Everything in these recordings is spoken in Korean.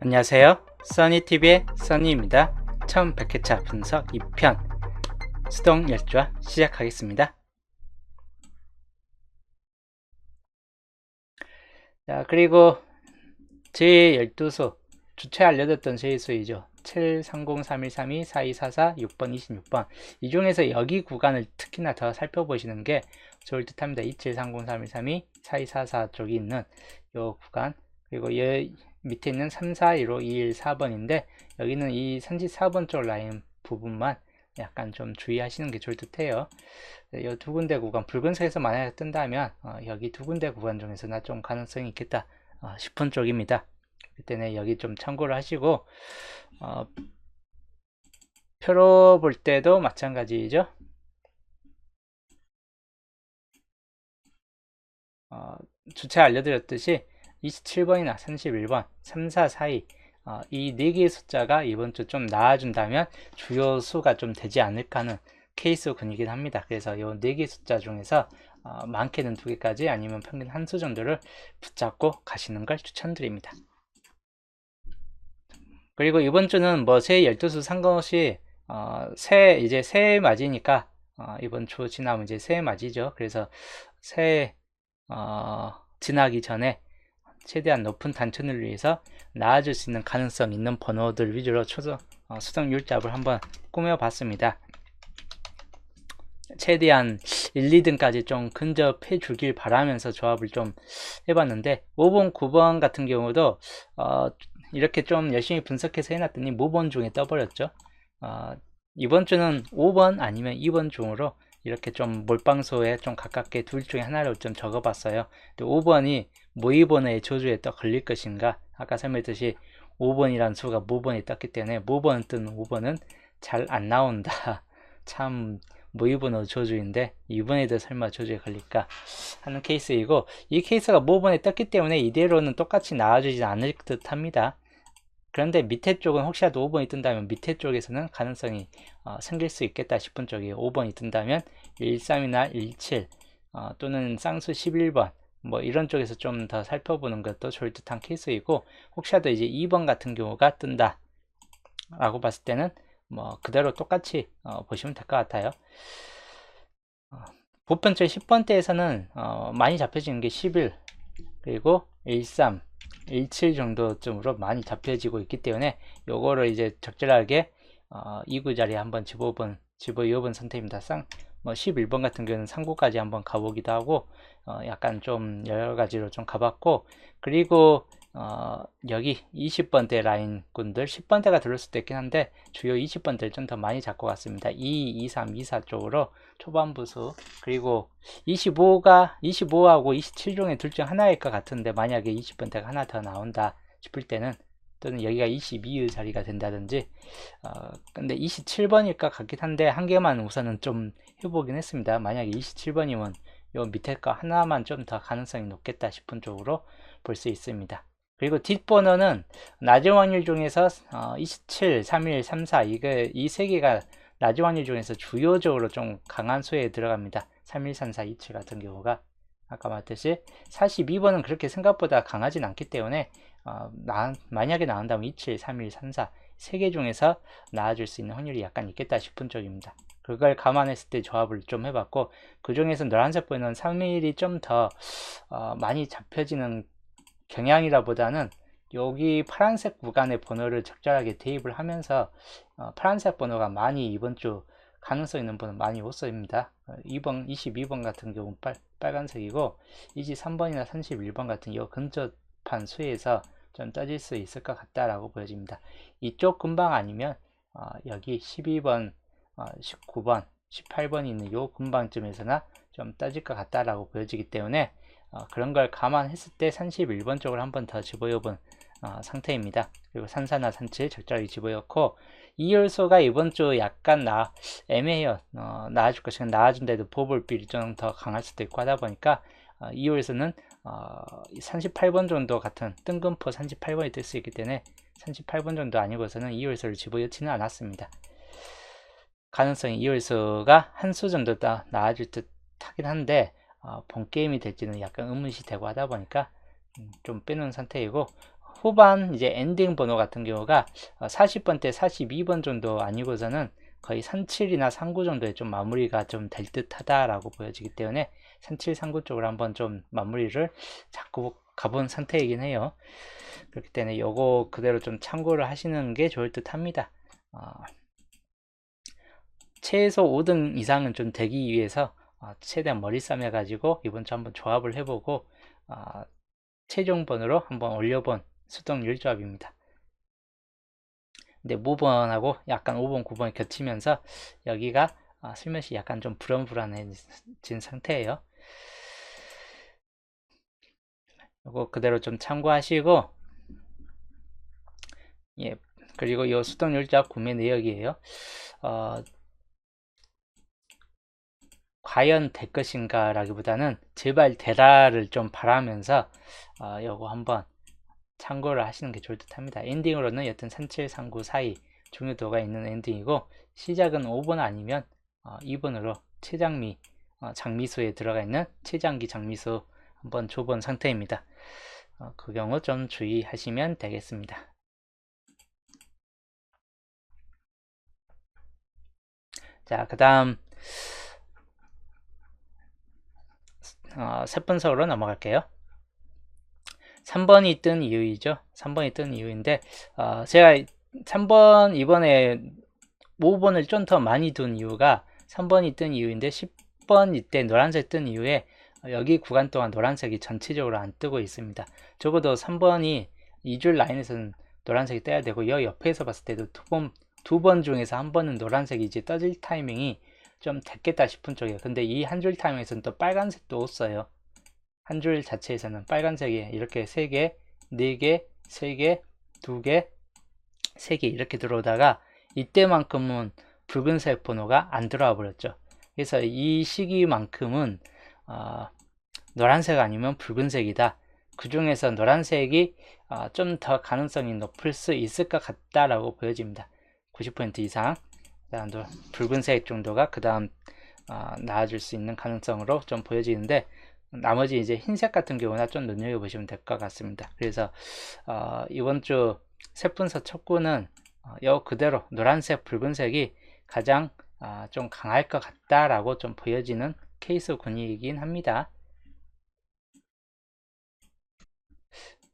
안녕하세요. 써니TV의 써니입니다. 1100회차 분석 2편 수동 열주화 시작하겠습니다. 자, 그리고 제12수 주체 알려졌던 제수이죠. 73031324244 6번 26번 이 중에서 여기 구간을 특히나 더 살펴보시는 게 좋을 듯 합니다. 27303132 4244 쪽이 있는 요 구간, 그리고 밑에 있는 342로 214번인데 여기는 이 34번 쪽 라인 부분만 약간 좀 주의하시는 게 좋을 듯 해요. 이 두 군데 구간, 붉은색에서 만약에 뜬다면 여기 두 군데 구간 중에서나 좀 가능성이 있겠다 싶은 쪽입니다. 그때는 여기 좀 참고를 하시고, 표로 볼 때도 마찬가지죠. 주체 알려드렸듯이 27번이나 31번, 3, 4, 4, 2 이 네 개의 숫자가 이번 주 좀 나와준다면 주요 수가 좀 되지 않을까 하는 케이스 군이긴 합니다. 그래서 이 네 개의 숫자 중에서 많게는 두 개까지 아니면 평균 한 수 정도를 붙잡고 가시는 걸 추천드립니다. 그리고 이번 주는 뭐 새 12수 상관없이 이제 새해 맞이니까 이번 주 지나면 이제 새해 맞이죠. 그래서 새해 지나기 전에 최대한 높은 단천을 위해서 나아질 수 있는 가능성 있는 번호들 위주로 수동 율잡을 한번 꾸며봤습니다. 최대한 1, 2등까지 좀 근접해 주길 바라면서 조합을 좀 해봤는데 5번, 9번 같은 경우도 이렇게 좀 열심히 분석해서 해놨더니 모번 중에 떠버렸죠. 이번 주는 5번 아니면 2번 중으로 이렇게 좀 몰빵소에 좀 가깝게 둘 중에 하나를 좀 적어봤어요. 5번이 모의번호의 조주에 또 걸릴 것인가? 아까 설명했듯이 5번이라는 수가 모번이 떴기 때문에 모번 뜬 5번은 잘 안 나온다. 참 모의번호 조주인데 이번에도 설마 조주에 걸릴까 하는 케이스이고, 이 케이스가 모번에 떴기 때문에 이대로는 똑같이 나와주지 않을 듯 합니다. 그런데 밑에 쪽은 혹시라도 5번이 뜬다면 밑에 쪽에서는 가능성이 생길 수 있겠다 싶은 쪽이 5번이 뜬다면 13이나 17 또는 쌍수 11번 뭐 이런 쪽에서 좀 더 살펴보는 것도 좋을 듯한 케이스이고, 혹시라도 이제 2번 같은 경우가 뜬다 라고 봤을 때는 뭐 그대로 똑같이 보시면 될 것 같아요. 보편적 10번대에서는 많이 잡혀지는 게 11 그리고 13 17 정도쯤으로 많이 잡혀지고 있기 때문에 요거를 이제 적절하게 2구 자리에 한번 집어이어본 선택입니다. 뭐 11번 같은 경우는 상구까지 한번 가보기도 하고 약간 좀 여러가지로 좀 가봤고, 그리고 여기 20번대 라인꾼들 10번대가 들을 수도 있긴 한데 주요 20번대를 좀 더 많이 잡고 갔습니다. 2, 2, 3, 2, 4 쪽으로 초반부수, 그리고 25하고 27 중에 둘 중 하나일 것 같은데 만약에 20번대가 하나 더 나온다 싶을 때는, 또는 여기가 22의 자리가 된다든지 근데 27번일 것 같긴 한데 한 개만 우선은 좀 해보긴 했습니다. 만약에 27번이면 요 밑에 거 하나만 좀 더 가능성이 높겠다 싶은 쪽으로 볼 수 있습니다. 그리고 뒷번호는 낮은 확률 중에서 27, 31, 34 이 세 개가 낮은 확률 중에서 주요적으로 좀 강한 수에 들어갑니다. 31, 34, 27 같은 경우가 아까 말했듯이 42번은 그렇게 생각보다 강하진 않기 때문에 만약에 나온다면 27, 31, 34 세 개 중에서 나아질 수 있는 확률이 약간 있겠다 싶은 쪽입니다. 그걸 감안했을 때 조합을 좀 해봤고, 그 중에서 노란색 번호는 3일이 좀 더 많이 잡혀지는 경향이라 보다는 여기 파란색 구간의 번호를 적절하게 대입을 하면서 파란색 번호가 많이 이번 주 가능성 있는 번호 많이 없습니다. 2번, 22번 같은 경우 빨간색이고 23번이나 31번 같은 이 근접한 수에서 좀 떠질 수 있을 것 같다라고 보여집니다. 이쪽 근방 아니면 여기 12번, 19번, 18번이 있는 요 근방쯤에서나 좀 떠질 것 같다라고 보여지기 때문에 그런 걸 감안했을 때 31번 쪽을 한번 더 집어여본 상태입니다. 그리고 산사나 산칠 적절하게 집어였고, 이열소가 이번 주 약간 애매해요. 나아줄 것이면 나아준데도 보볼비율이 좀 더 강할 수도 있고 하다 보니까 이열소는 38번 정도 같은 뜬금포 38번이 뜰 수 있기 때문에 38번 정도 아니고서는 이열소를 집어넣지는 않았습니다. 가능성이 이열소가 한 수 정도 더 나아질 듯 하긴 한데 본 게임이 될지는 약간 의문시 되고 하다 보니까 좀 빼놓은 상태이고, 후반 이제 엔딩 번호 같은 경우가 40번대 42번 정도 아니고서는 거의 37이나 39 정도에 좀 마무리가 좀 될 듯하다라고 보여지기 때문에 37, 39 쪽으로 한번 좀 마무리를 잡고 가본 상태이긴 해요. 그렇기 때문에 요거 그대로 좀 참고를 하시는 게 좋을 듯 합니다. 최소 5등 이상은 좀 되기 위해서 최대한 머리 싸매 가지고 이번 주 한번 조합을 해보고 최종번으로 한번 올려본 수동률 조합입니다. 근데 모번하고 약간 5번, 9번이 겹치면서 여기가 슬며시 약간 좀 불안불안해진 상태예요. 이거 그대로 좀 참고하시고, 예, 그리고 이 수동률 조합 구매 내역이에요. 과연 될 것인가 라기보다는 제발 되라를 좀 바라면서 요거 한번 참고를 하시는 게 좋을 듯 합니다. 엔딩으로는 여튼 3739 사이 중요도가 있는 엔딩이고, 시작은 5번 아니면 2번으로 최장미 장미수에 들어가 있는 최장기 장미수 한번 줘본 상태입니다. 그 경우 좀 주의하시면 되겠습니다. 자, 그 다음 세 분석으로 넘어갈게요. 3번이 뜬 이유이죠. 3번이 뜬 이유인데 제가 3번 이번에 5번을 좀 더 많이 둔 이유가 3번이 뜬 이유인데 10번 이때 노란색 뜬 이후에 여기 구간 동안 노란색이 전체적으로 안 뜨고 있습니다. 적어도 3번이 2줄 라인에서는 노란색이 떠야 되고 여 옆에서 봤을 때도 두 번 중에서 한 번은 노란색이 이제 떠질 타이밍이 좀 됐겠다 싶은 쪽이에요. 근데 이 한 줄 타이밍에서는 또 빨간색도 없어요. 한 줄 자체에서는 빨간색이 이렇게 3개, 4개, 3개, 2개, 3개 이렇게 들어오다가 이때만큼은 붉은색 번호가 안 들어와 버렸죠. 그래서 이 시기만큼은 노란색 아니면 붉은색이다. 그 중에서 노란색이 좀 더 가능성이 높을 수 있을 것 같다라고 보여집니다. 90% 이상. 붉은색 정도가 그 다음 나아질 수 있는 가능성으로 좀 보여지는데, 나머지 이제 흰색 같은 경우나 좀 눈여겨보시면 될 것 같습니다. 그래서 이번 주 세분서 첫 구는 요 그대로 노란색, 붉은색이 가장 좀 강할 것 같다라고 좀 보여지는 케이스 군이긴 합니다.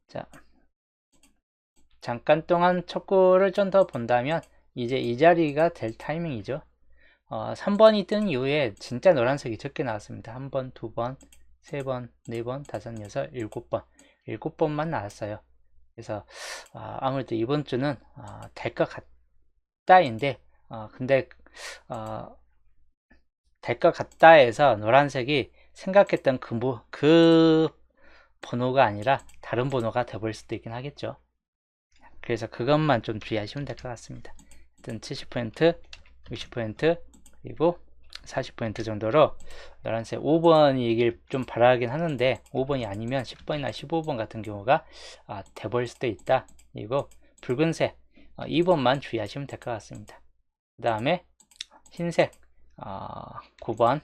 자, 잠깐 동안 첫 구를 좀 더 본다면 이제 이 자리가 될 타이밍이죠. 3번이 뜬 이후에 진짜 노란색이 적게 나왔습니다. 1번, 2번, 3번, 4번, 5, 6, 7번 7번만 나왔어요. 그래서 아무래도 이번 주는 될 것 같다인데 근데 될 것 같다에서 노란색이 생각했던 그 번호가 아니라 다른 번호가 돼버릴 수도 있긴 하겠죠. 그래서 그것만 좀 주의하시면 될 것 같습니다. 일단 70%, 60%, 그리고 40% 정도로 노란색 5번이길 좀 바라긴 하는데 5번이 아니면 10번이나 15번 같은 경우가 돼버릴 수도 있다. 그리고 붉은색 2번만 주의하시면 될 것 같습니다. 그 다음에 흰색 9번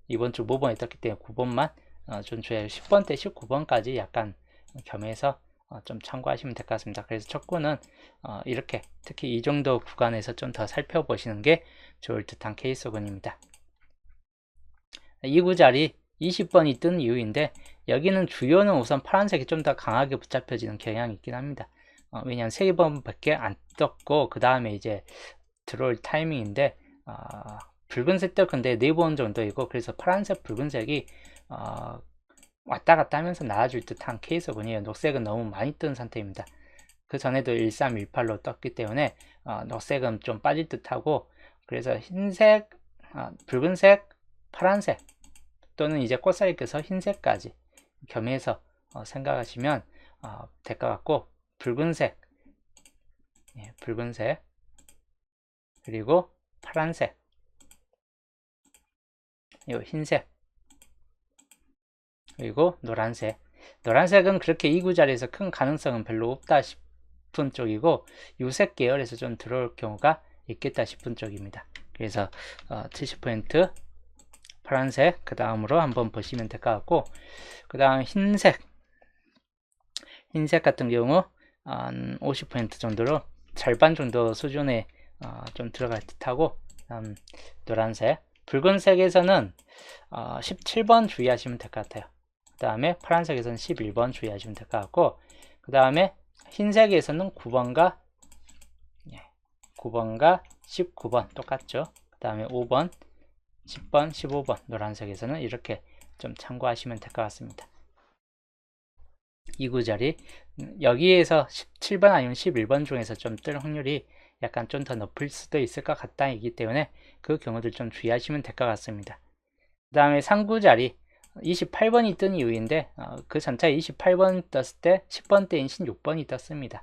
이번 주 5번이 떴기 때문에 9번만 좀 주의하시고 10번대 19번까지 약간 겸해서 좀 참고하시면 될 것 같습니다. 그래서 첫 구는 이렇게 특히 이 정도 구간에서 좀 더 살펴보시는 게 좋을 듯한 케이스군입니다. 2구 자리 20번이 뜬 이유인데 여기는 주요는 우선 파란색이 좀 더 강하게 붙잡혀지는 경향이 있긴 합니다. 왜냐하면 3번밖에 안 떴고 그 다음에 이제 들어올 타이밍인데 붉은색도 근데 4번 정도이고 그래서 파란색 붉은색이 왔다 갔다 하면서 나아질 듯한 케이스군요. 녹색은 너무 많이 뜬 상태입니다. 그 전에도 1318로 떴기 때문에 녹색은 좀 빠질 듯하고 그래서 흰색, 붉은색, 파란색 또는 이제 꽃살이 껴서 흰색까지 겸해서 생각하시면 될 것 같고 붉은색, 붉은색 그리고 파란색, 이 흰색 그리고 노란색. 노란색은 그렇게 이구 자리에서 큰 가능성은 별로 없다 싶은 쪽이고 유색 계열에서 좀 들어올 경우가 있겠다 싶은 쪽입니다. 그래서 70% 파란색 그 다음으로 한번 보시면 될 것 같고 그 다음 흰색 같은 경우 한 50% 정도로 절반 정도 수준에 좀 들어갈 듯하고, 노란색, 붉은색에서는 17번 주의하시면 될 것 같아요. 그 다음에 파란색에서는 11번 주의하시면 될 것 같고, 그 다음에 흰색에서는 9번과 19번 똑같죠. 그 다음에 5번, 10번, 15번 노란색에서는 이렇게 좀 참고하시면 될 것 같습니다. 2구 자리, 여기에서 17번 아니면 11번 중에서 좀 뜰 확률이 약간 좀 더 높을 수도 있을 것 같다이기 때문에 그 경우들 좀 주의하시면 될 것 같습니다. 그 다음에 3구 자리, 28번이 뜬 이유인데 그 전차에 28번 떴을 때 10번 대인 16번이 떴습니다.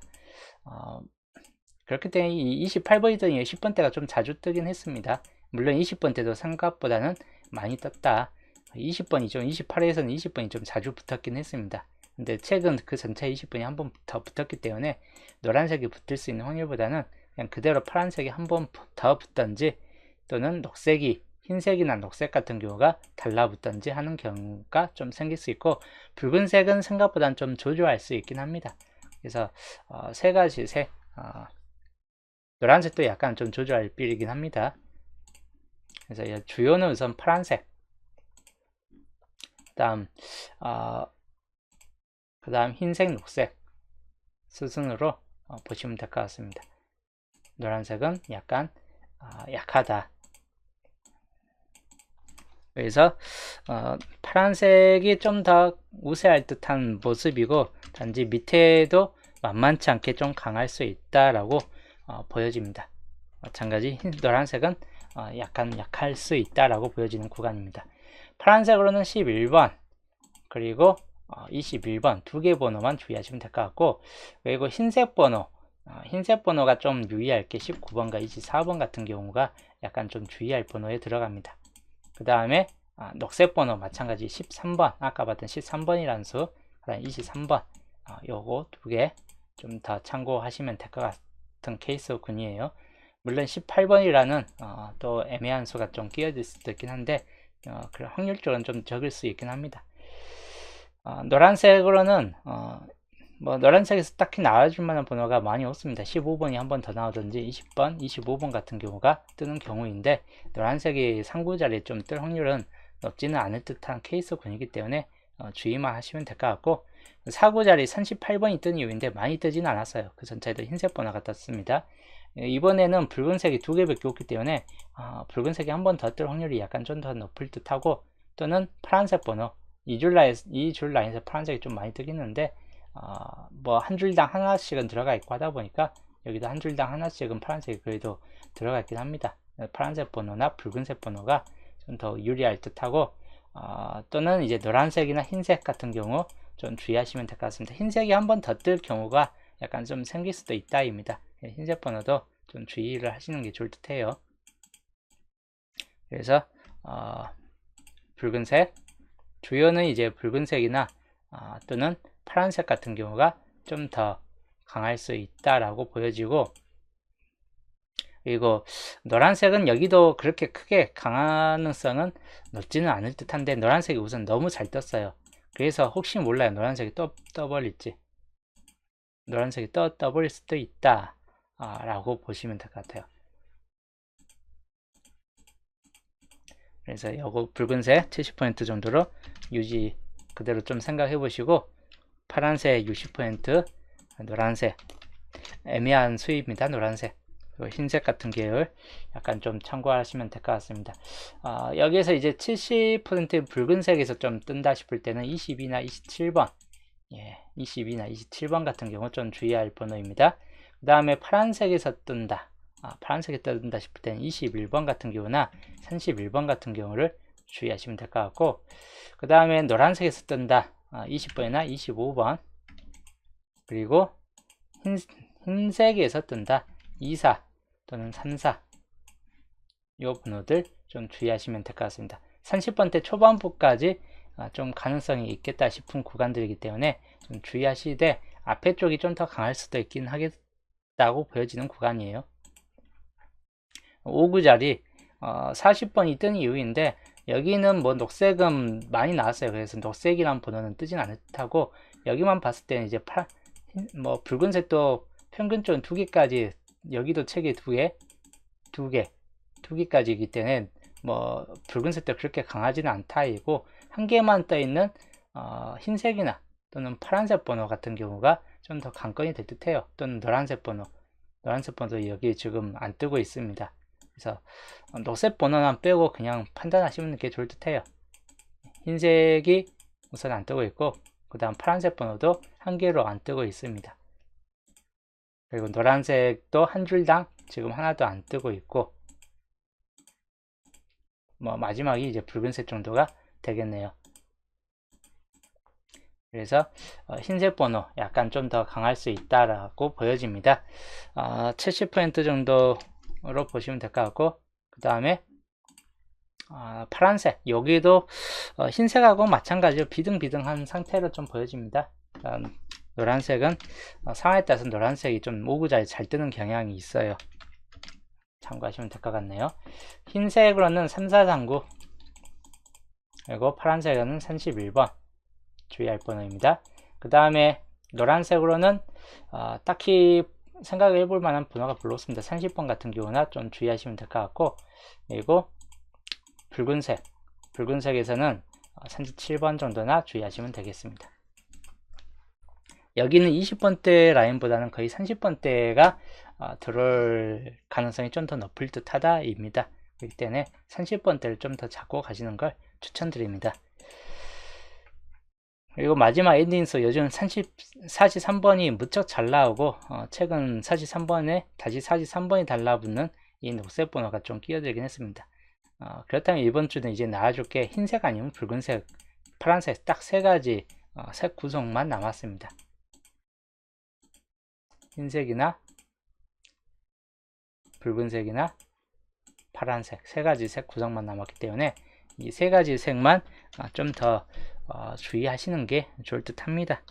그렇기 때문에 이 28번이 뜬 이후에 10번 대가 좀 자주 뜨긴 했습니다. 물론 20번 때도 생각보다는 많이 떴다. 20번이죠. 28회에서는 20번이 좀 자주 붙었긴 했습니다. 근데 최근 그 전차에 20번이 한 번 더 붙었기 때문에 노란색이 붙을 수 있는 확률보다는 그냥 그대로 파란색이 한 번 더 붙던지, 또는 녹색이 흰색이나 녹색 같은 경우가 달라붙던지 하는 경우가 좀 생길 수 있고, 붉은색은 생각보다는 좀 조조할 수 있긴 합니다. 그래서 세 가지 색, 노란색도 약간 좀 조조할 필이긴 합니다. 그래서 주요는 우선 파란색, 그 다음 흰색, 녹색 수순으로 보시면 될 것 같습니다. 노란색은 약간 약하다. 그래서 파란색이 좀 더 우세할 듯한 모습이고, 단지 밑에도 만만치 않게 좀 강할 수 있다라고 보여집니다. 마찬가지 노란색은 약간 약할 수 있다라고 보여지는 구간입니다. 파란색으로는 11번 그리고 21번 두 개 번호만 주의하시면 될 것 같고, 그리고 흰색 번호가 좀 유의할 게 19번과 24번 같은 경우가 약간 좀 주의할 번호에 들어갑니다. 그 다음에 녹색 번호 마찬가지 13번, 아까 봤던 13번이라는 수, 그 다음 23번, 요거 두 개 좀 더 참고하시면 될 것 같은 케이스군이에요. 물론 18번이라는 또 애매한 수가 좀 끼어질 수도 있긴 한데, 그런 확률적으로는 좀 적을 수 있긴 합니다. 노란색으로는 뭐 노란색에서 딱히 나와줄 만한 번호가 많이 없습니다. 15번이 한 번 더 나오든지 20번, 25번 같은 경우가 뜨는 경우인데, 노란색이 상구 자리에 좀 뜰 확률은 높지는 않을 듯한 케이스군이기 때문에 주의만 하시면 될 것 같고, 4구 자리 38번이 뜬 이유인데 많이 뜨지는 않았어요. 그 전차에도 흰색 번호가 떴습니다. 이번에는 붉은색이 두 개밖에 없기 때문에 붉은색이 한 번 더 뜰 확률이 약간 좀 더 높을 듯하고, 또는 파란색 번호, 이 줄 라인에서 파란색이 좀 많이 뜨겠는데, 뭐 한 줄당 하나씩은 들어가 있고 하다 보니까 여기도 한 줄당 하나씩은 파란색이 그래도 들어가 있긴 합니다. 파란색 번호나 붉은색 번호가 좀 더 유리할 듯하고, 또는 이제 노란색이나 흰색 같은 경우 좀 주의하시면 될 것 같습니다. 흰색이 한 번 더 뜰 경우가 약간 좀 생길 수도 있다입니다. 흰색 번호도 좀 주의를 하시는 게 좋을 듯해요. 그래서 붉은색, 주요는 이제 붉은색이나 또는 파란색 같은 경우가 좀 더 강할 수 있다라고 보여지고, 그리고 노란색은 여기도 그렇게 크게 강화능성은 높지는 않을 듯한데, 노란색이 우선 너무 잘 떴어요. 그래서 혹시 몰라요, 노란색이 떠버릴지. 노란색이 떠버릴 수도 있다 라고 보시면 될 것 같아요. 그래서 요거 붉은색 70% 정도로 유지 그대로 좀 생각해 보시고, 파란색 60%, 노란색 애매한 수입니다. 노란색, 그리고 흰색 같은 계열 약간 좀 참고하시면 될 것 같습니다. 여기에서 이제 70% 붉은색에서 좀 뜬다 싶을 때는 22나 27번, 22나 27번 같은 경우 좀 주의할 번호입니다. 그 다음에 파란색에서 뜬다, 파란색에 뜬다 싶을 때는 21번 같은 경우나 31번 같은 경우를 주의하시면 될 것 같고, 그 다음에 노란색에서 뜬다 20번이나 25번, 그리고 흰색에서 뜬다 24 또는 34, 이 번호들 좀 주의하시면 될 것 같습니다. 30번대 초반부까지 좀 가능성이 있겠다 싶은 구간들이기 때문에 좀 주의하시되, 앞에 쪽이 좀 더 강할 수도 있긴 하겠다고 보여지는 구간이에요. 5구 자리 40번이 뜬 이유인데, 여기는 뭐 녹색은 많이 나왔어요. 그래서 녹색이란 번호는 뜨진 않을 듯하고, 여기만 봤을 때는 이제 뭐 붉은색도 평균적으로 2개까지, 여기도 책이 2개까지이기 때문에 뭐 붉은색도 그렇게 강하지는 않다이고, 한 개만 떠 있는 흰색이나 또는 파란색 번호 같은 경우가 좀 더 관건이 될 듯해요. 또는 노란색 번호도 여기 지금 안 뜨고 있습니다. 그래서 녹색 번호만 빼고 그냥 판단하시는 게 좋을 듯해요. 흰색이 우선 안 뜨고 있고, 그 다음 파란색 번호도 한 개로 안 뜨고 있습니다. 그리고 노란색도 한 줄당 지금 하나도 안 뜨고 있고, 뭐 마지막이 이제 붉은색 정도가 되겠네요. 그래서 흰색 번호 약간 좀 더 강할 수 있다라고 보여집니다. 70% 정도로 보시면 될 것 같고, 그 다음에 파란색, 여기도 흰색하고 마찬가지로 비등비등한 상태로 좀 보여집니다. 노란색은 상황에 따라서 노란색이 좀 오구자리 잘 뜨는 경향이 있어요. 참고하시면 될 것 같네요. 흰색으로는 3439, 그리고 파란색으로는 31번 주의할 번호입니다. 그 다음에 노란색으로는 딱히 생각해 볼 만한 번호가 별로 없습니다. 30번 같은 경우나 좀 주의하시면 될 것 같고, 그리고 붉은색에서는 37번 정도나 주의하시면 되겠습니다. 여기는 20번대 라인보다는 거의 30번대가 들어올 가능성이 좀 더 높을 듯 하다입니다. 그렇기 때문에 30번대를 좀 더 잡고 가시는 걸 추천드립니다. 그리고 마지막 엔딩수, 요즘 43번이 무척 잘 나오고, 최근 43번에 다시 43번이 달라붙는 이 녹색 번호가 좀 끼어들긴 했습니다. 그렇다면 이번 주는 이제 나와줄 게 흰색 아니면 붉은색, 파란색 딱 세 가지 색 구성만 남았습니다. 흰색이나 붉은색이나 파란색 세 가지 색 구성만 남았기 때문에 이 세 가지 색만 좀 더 주의하시는 게 좋을 듯 합니다.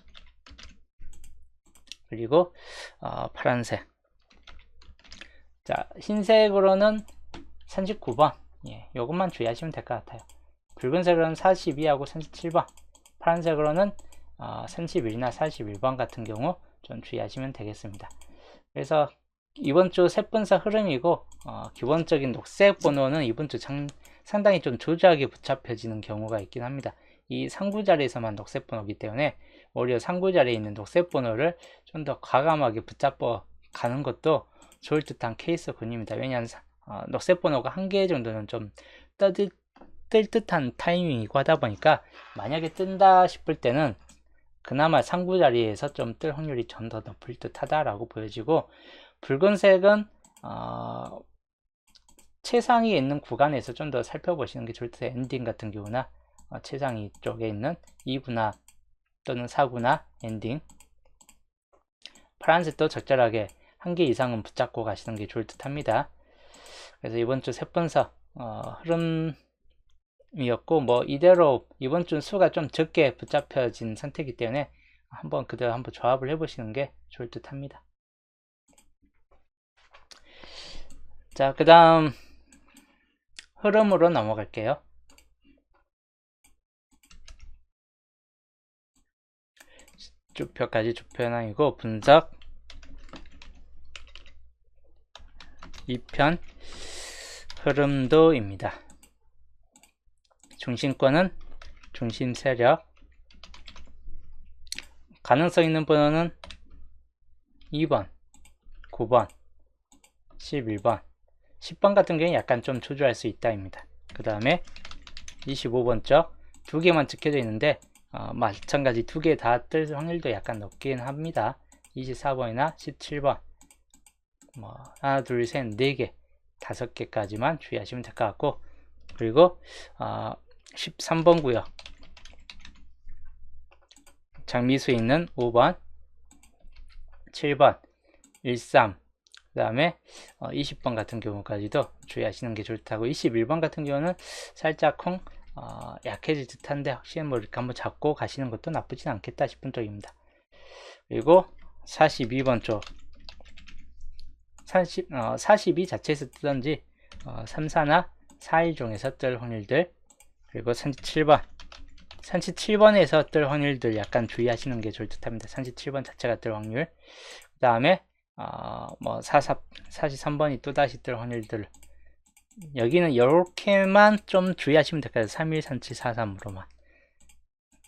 그리고 파란색, 자, 흰색으로는 39번, 예, 요것만 주의하시면 될 것 같아요. 붉은색으로는 42하고 37번, 파란색으로는 31이나 41번 같은 경우 좀 주의하시면 되겠습니다. 그래서 이번 주 색분사 흐름이고, 기본적인 녹색 번호는 이번 주 상당히 좀 조저하게 붙잡혀지는 경우가 있긴 합니다. 이 상구 자리에서만 녹색 번호이기 때문에 오히려 상구 자리에 있는 녹색 번호를 좀 더 과감하게 붙잡아 가는 것도 좋을 듯한 케이스군입니다. 왜냐하면 녹색 번호가 한 개 정도는 좀 뜰 듯한 타이밍이고 하다 보니까, 만약에 뜬다 싶을 때는 그나마 상구 자리에서 좀 뜰 확률이 좀 더 높을 듯 하다라고 보여지고, 붉은색은 최상위에 있는 구간에서 좀 더 살펴보시는 게 좋을 듯 해요. 엔딩 같은 경우나 최상위 쪽에 있는 2구나 또는 4구나 엔딩, 파란색도 적절하게 한 개 이상은 붙잡고 가시는 게 좋을 듯 합니다. 그래서 이번 주 색분석 흐름이었고, 뭐 이대로 이번 주 수가 좀 적게 붙잡혀진 상태이기 때문에 그대로 한번 조합을 해보시는 게 좋을 듯 합니다. 자, 그 다음 흐름으로 넘어갈게요. 주표까지 주표현황이고, 분석 2편 흐름도입니다. 중심권은 중심 세력, 가능성 있는 번호는 2번, 9번, 11번, 10번 같은 경우에 약간 좀 초조할 수 있다입니다. 그 다음에 25번 쪽 두 개만 찍혀져 있는데 마찬가지 두 개 다 뜰 확률도 약간 높긴 합니다. 24번이나 17번, 뭐 하나, 둘, 셋, 네 개, 5개까지만 주의하시면 될 것 같고, 그리고 13번 구역 장미수에 있는 5번, 7번, 13, 그 다음에 20번 같은 경우까지도 주의하시는 게 좋다고, 21번 같은 경우는 살짝 약해질 듯한데 혹시 뭐 이렇게 한번 잡고 가시는 것도 나쁘진 않겠다 싶은 쪽입니다. 그리고 42번 쪽 42 자체에서 뜨든지 3, 4나 4일 중에서 뜰 확률들, 그리고 37번, 37번에서 뜰 확률들 약간 주의하시는 게 좋을 듯 합니다. 37번 자체가 뜰 확률. 그 다음에 뭐 43번이 또다시 뜰 확률들, 여기는 이렇게만 좀 주의하시면 될 거예요. 31, 37, 43으로만.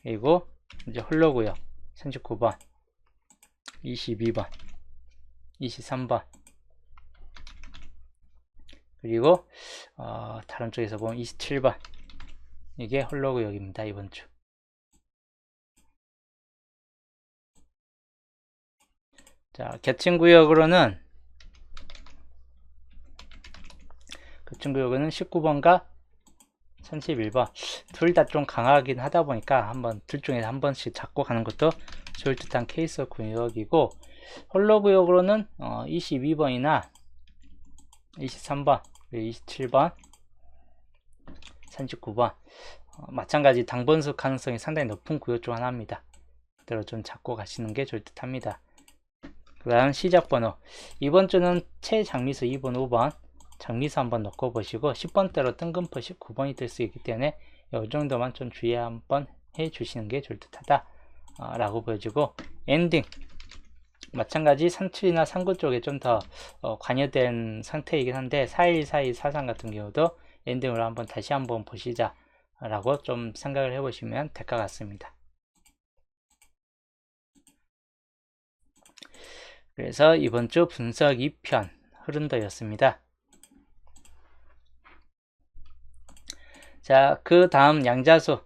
그리고 이제 홀로고요. 39번, 22번, 23번. 그리고 다른 쪽에서 보면 27번. 이게 홀로구역입니다. 이번 주. 자, 겹친 구역으로는 19번과 31번 둘 다 좀 강하긴 하다 보니까 한번 둘 중에서 한 번씩 잡고 가는 것도 좋을 듯한 케이스 구역이고, 홀로 구역으로는 22번이나 23번, 27번, 39번 마찬가지 당번수 가능성이 상당히 높은 구역 중 하나입니다. 그대로 좀 잡고 가시는 게 좋을 듯 합니다. 그 다음 시작번호, 이번 주는 최장미수 2번, 5번 장미수 한번 넣고 보시고 10번대로 뜬금포 19번이 뜰 수 있기 때문에 이 정도만 좀 주의 한번 해 주시는 게 좋을 듯 하다 라고 보여지고, 엔딩 마찬가지 37이나 39 쪽에 좀 더 관여된 상태이긴 한데 41, 42, 43 같은 경우도 엔딩으로 한번 다시 한번 보시자 라고 좀 생각을 해 보시면 될 것 같습니다. 그래서 이번 주 분석 2편 흐름도였습니다. 자, 그 다음 양자수,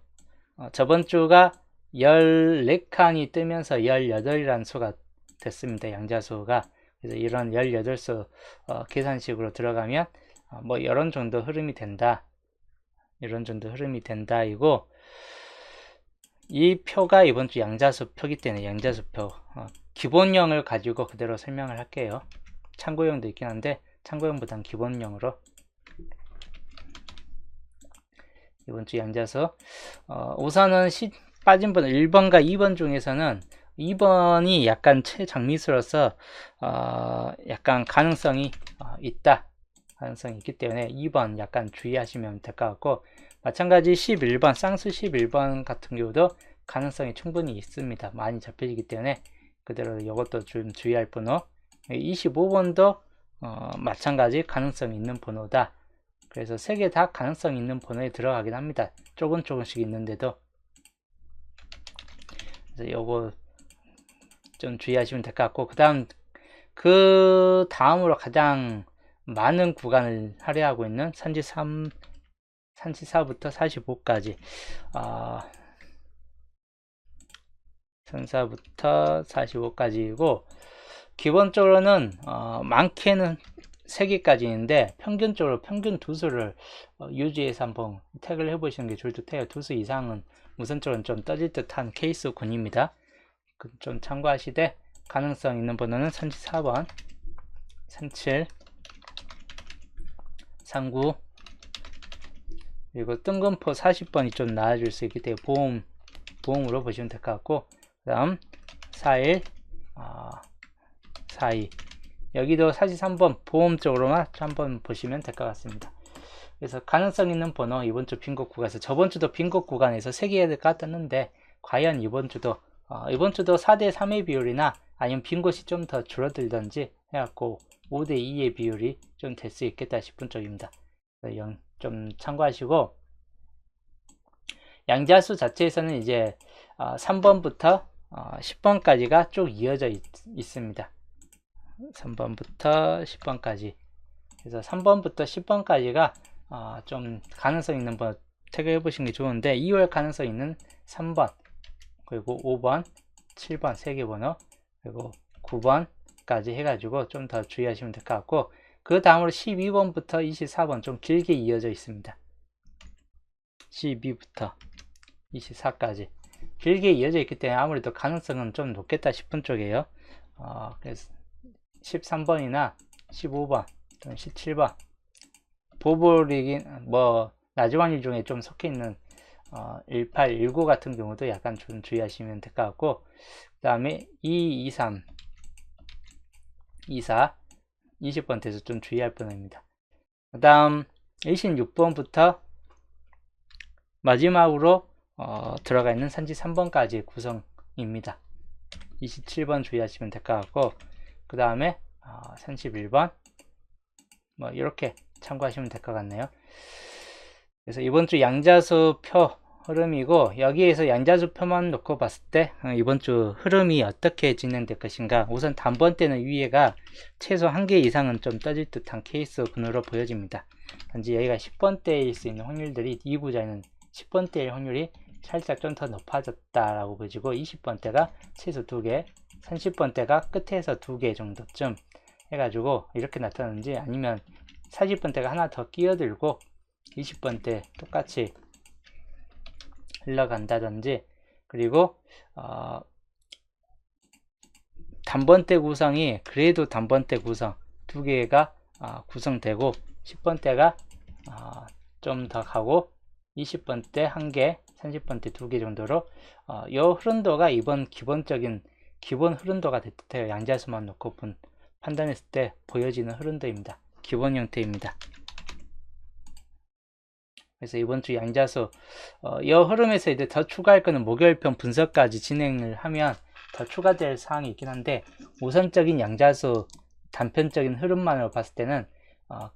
저번 주가 14칸이 뜨면서 18이라는 수가 됐습니다. 양자수가. 그래서 이런 18수 계산식으로 들어가면 뭐 이런 정도 흐름이 된다. 이런 정도 흐름이 된다. 이고, 이 표가 이번 주 양자수 표기 때문에 양자수표 기본형을 가지고 그대로 설명을 할게요. 참고형도 있긴 한데 참고형보단 기본형으로 이번 주 양자수 우선은 빠진 번 1번과 2번 중에서는 2번이 약간 최장미수로서 약간 가능성이 있다. 가능성이 있기 때문에 2번 약간 주의하시면 될 것 같고, 마찬가지 11번 쌍수 11번 같은 경우도 가능성이 충분히 있습니다. 많이 잡혀지기 때문에 그대로 이것도 좀 주의할 번호. 25번도 마찬가지 가능성이 있는 번호다. 그래서 3개 다 가능성 있는 번호에 들어가긴 합니다. 조금씩 있는데도. 그래서 요거 좀 주의하시면 될 것 같고, 그 다음으로 가장 많은 구간을 할애하고 있는 34부터 45까지 34부터 45까지이고, 기본적으로는 많게는 3개까지인데 평균적으로 평균 두수를 유지해서 한번 태그를 해보시는 게 좋을 듯 해요. 두수 이상은 우선적으로 좀 떠질 듯한 케이스 군입니다. 좀 참고하시되, 가능성 있는 번호는 34번, 37, 39, 그리고 뜬금포 40번이 좀 나아질 수 있기 때문에 보험으로 보시면 될 것 같고, 그 다음 41, 42, 여기도 43번 보험 쪽으로만 한번 보시면 될 것 같습니다. 그래서 가능성 있는 번호, 이번 주 빈곳 구간에서, 저번 주도 빈곳 구간에서 3개가 떴는데 과연 이번 주도 4대 3의 비율이나 아니면 빈곳이 좀 더 줄어들던지 해갖고 5대 2의 비율이 좀 될 수 있겠다 싶은 쪽입니다. 좀 참고하시고, 양자수 자체에서는 이제 3번부터 10번까지가 쭉 이어져 있습니다. 3번부터 10번까지. 그래서 3번부터 10번까지가 좀 가능성 있는 번 태그해 보시는 게 좋은데, 2월 가능성 있는 3번, 그리고 5번, 7번 3개 번호, 그리고 9번까지 해가지고 좀 더 주의하시면 될 것 같고, 그 다음으로 12번부터 24번 좀 길게 이어져 있습니다. 12부터 24까지 길게 이어져 있기 때문에 아무래도 가능성은 좀 높겠다 싶은 쪽이에요. 그래서 13번이나 15번 또는 17번 보볼이긴 낮은 확률 중에 좀 속해 있는 18, 19 같은 경우도 약간 좀 주의하시면 될 것 같고, 그 다음에 2, 23, 24, 20번 돼서 좀 주의할 번호입니다. 그 다음 26번부터 마지막으로 들어가 있는 산지 3번까지 구성입니다. 27번 주의하시면 될 것 같고, 그 다음에 31번 뭐 이렇게 참고하시면 될 것 같네요. 그래서 이번 주 양자수 표 흐름이고, 여기에서 양자수 표만 놓고 봤을 때 이번 주 흐름이 어떻게 진행될 것인가. 우선 단번대는 위에가 최소 1개 이상은 좀 떠질 듯한 케이스 군으로 보여집니다. 단지 여기가 10번대일 수 있는 확률들이, 이 구자에는 10번대일 확률이 살짝 좀 더 높아졌다라고 보여지고, 20번대가 최소 2개, 30번대가 끝에서 2개 정도쯤 해가지고 이렇게 나타나는지, 아니면 40번대가 하나 더 끼어들고 20번대 똑같이 흘러간다든지, 그리고 단번대 구성이 그래도 단번대 구성 2개가 구성되고, 10번대가 좀 더 가고 20번대 1개, 30번대 2개 정도로 이 흐름도가 이번 기본 흐름도가 될 듯해요. 양자수만 놓고 판단했을 때 보여지는 흐름도입니다. 기본 형태입니다. 그래서 이번 주 양자수 이 흐름에서 이제 더 추가할 거는 목요일편 분석까지 진행을 하면 더 추가될 사항이 있긴 한데, 우선적인 양자수 단편적인 흐름만으로 봤을 때는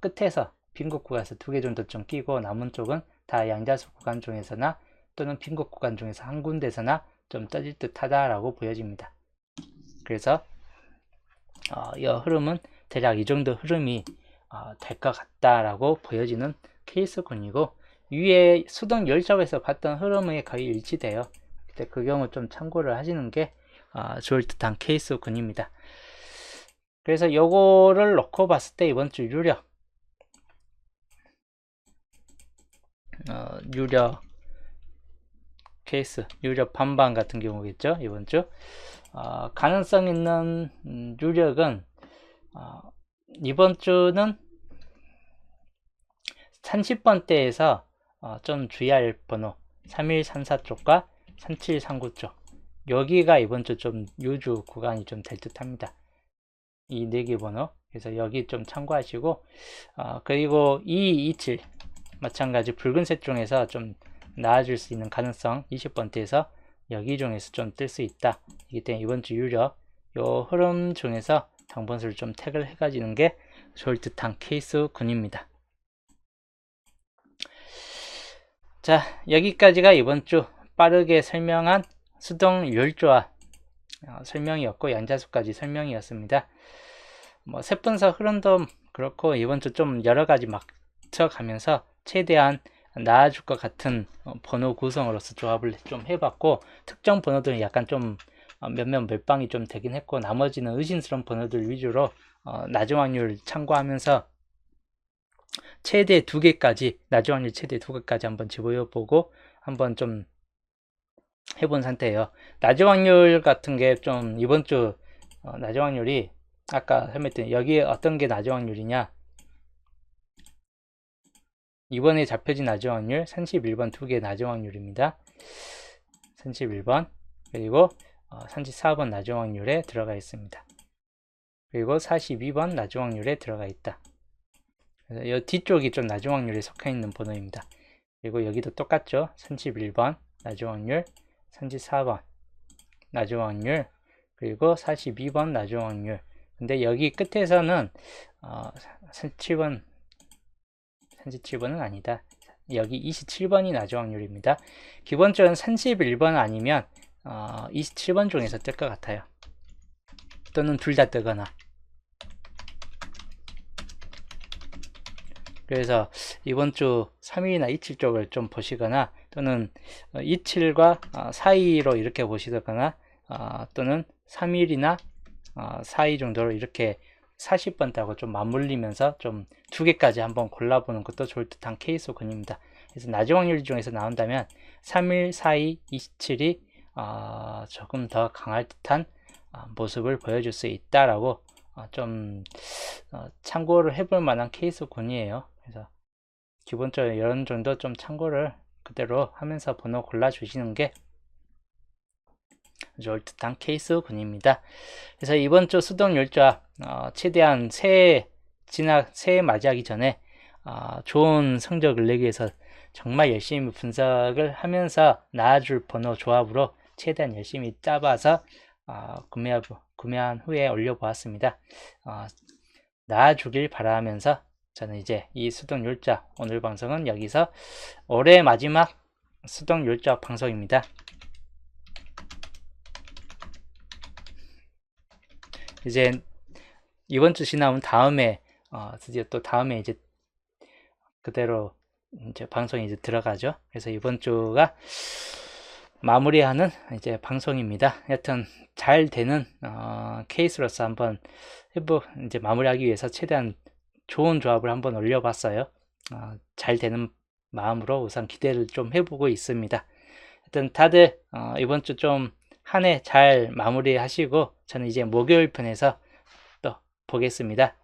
끝에서 빈곳 구간에서 2개 정도 좀 끼고, 남은 쪽은 다 양자수 구간 중에서나 또는 빈곳 구간 중에서 한 군데서나 좀 떠질 듯 하다라고 보여집니다. 그래서 이 흐름은 대략 이 정도 흐름이 될 것 같다라고 보여지는 케이스군이고, 위에 수동 열적에서 봤던 흐름에 거의 일치돼요. 그 경우 좀 참고를 하시는 게 좋을 듯한 케이스군입니다. 그래서 요거를 놓고 봤을 때 이번 주 유력 케이스, 유력 반반 같은 경우겠죠. 이번 주 가능성 있는 유력은 이번 주는 30번대에서 좀 주의할 번호 3134 쪽과 3739 쪽, 여기가 이번 주 좀 유주 구간이 좀 될 듯 합니다. 이 4개 번호. 그래서 여기 좀 참고하시고, 그리고 2227 마찬가지 붉은색 중에서 좀 나아질 수 있는 가능성 20번대에서 여기 중에서 좀 뜰 수 있다. 이기 때문에 이번 주 유력 요 흐름 중에서 당번수를 좀 택을 해가지는 게 좋을 듯한 케이스군입니다. 자, 여기까지가 이번 주 빠르게 설명한 수동 율조화 설명이었고, 양자수까지 설명이었습니다. 뭐 세분석 흐름도 그렇고, 이번 주 좀 여러가지 맞춰가면서 최대한 나아질 것 같은 번호 구성으로서 조합을 좀 해봤고, 특정 번호들은 약간 좀 몇몇 멸방이 좀 되긴 했고, 나머지는 의심스러운 번호들 위주로 낮은 확률 참고하면서 최대 2개까지, 낮은 확률 최대 2개까지 한번 집어보고 한번 좀 해본 상태예요. 낮은 확률 같은 게 좀 이번 주 낮은 확률이 아까 설명했더니 여기에 어떤 게 낮은 확률이냐, 이번에 잡혀진 낮은 확률 31번 2개 낮은 확률입니다. 31번 그리고 34번 낮은 확률에 들어가 있습니다. 그리고 42번 낮은 확률에 들어가 있다. 그래서 이 뒤쪽이 좀 낮은 확률에 속해 있는 번호입니다. 그리고 여기도 똑같죠. 31번 낮은 확률, 34번 낮은 확률, 그리고 42번 낮은 확률. 근데 여기 끝에서는 37번은 아니다. 여기 27번이 낮은 확률입니다. 기본적으로 31번 아니면 27번 중에서 뜰 것 같아요. 또는 둘 다 뜨거나. 그래서 이번 주 3일이나 27 쪽을 좀 보시거나, 또는 27과 사이로 이렇게 보시거나, 또는 3일이나 4일 정도로 이렇게 40번대하고 좀 맞물리면서 좀 2개까지 한번 골라보는 것도 좋을 듯한 케이스군입니다. 그래서 낮은 확률 중에서 나온다면 3일, 4일, 27이 조금 더 강할 듯한 모습을 보여줄 수 있다라고 좀 참고를 해볼 만한 케이스군이에요. 그래서 기본적으로 이런 정도 좀 참고를 그대로 하면서 번호 골라주시는 게 좋을 듯한 케이스군입니다. 그래서 이번 주 수동 율조화 최대한 새해 맞이하기 전에 좋은 성적을 내기 위해서 정말 열심히 분석을 하면서 나와줄 번호 조합으로 최대한 열심히 짜봐서 구매한 후에 올려보았습니다. 나와주길 바라면서 저는 이제 이 수동율자 오늘 방송은 여기서 올해 마지막 수동율자 방송입니다. 이제 이번 주 지나면 다음에 드디어 또 다음에 이제 그대로 이제 방송이 이제 들어가죠. 그래서 이번 주가 마무리하는 이제 방송입니다. 여튼 잘 되는 케이스로서 한번 이제 마무리하기 위해서 최대한 좋은 조합을 한번 올려봤어요. 잘 되는 마음으로 우선 기대를 좀 해보고 있습니다. 하여튼 다들 이번 주 좀 한 해 잘 마무리하시고 저는 이제 목요일 편에서 또 보겠습니다.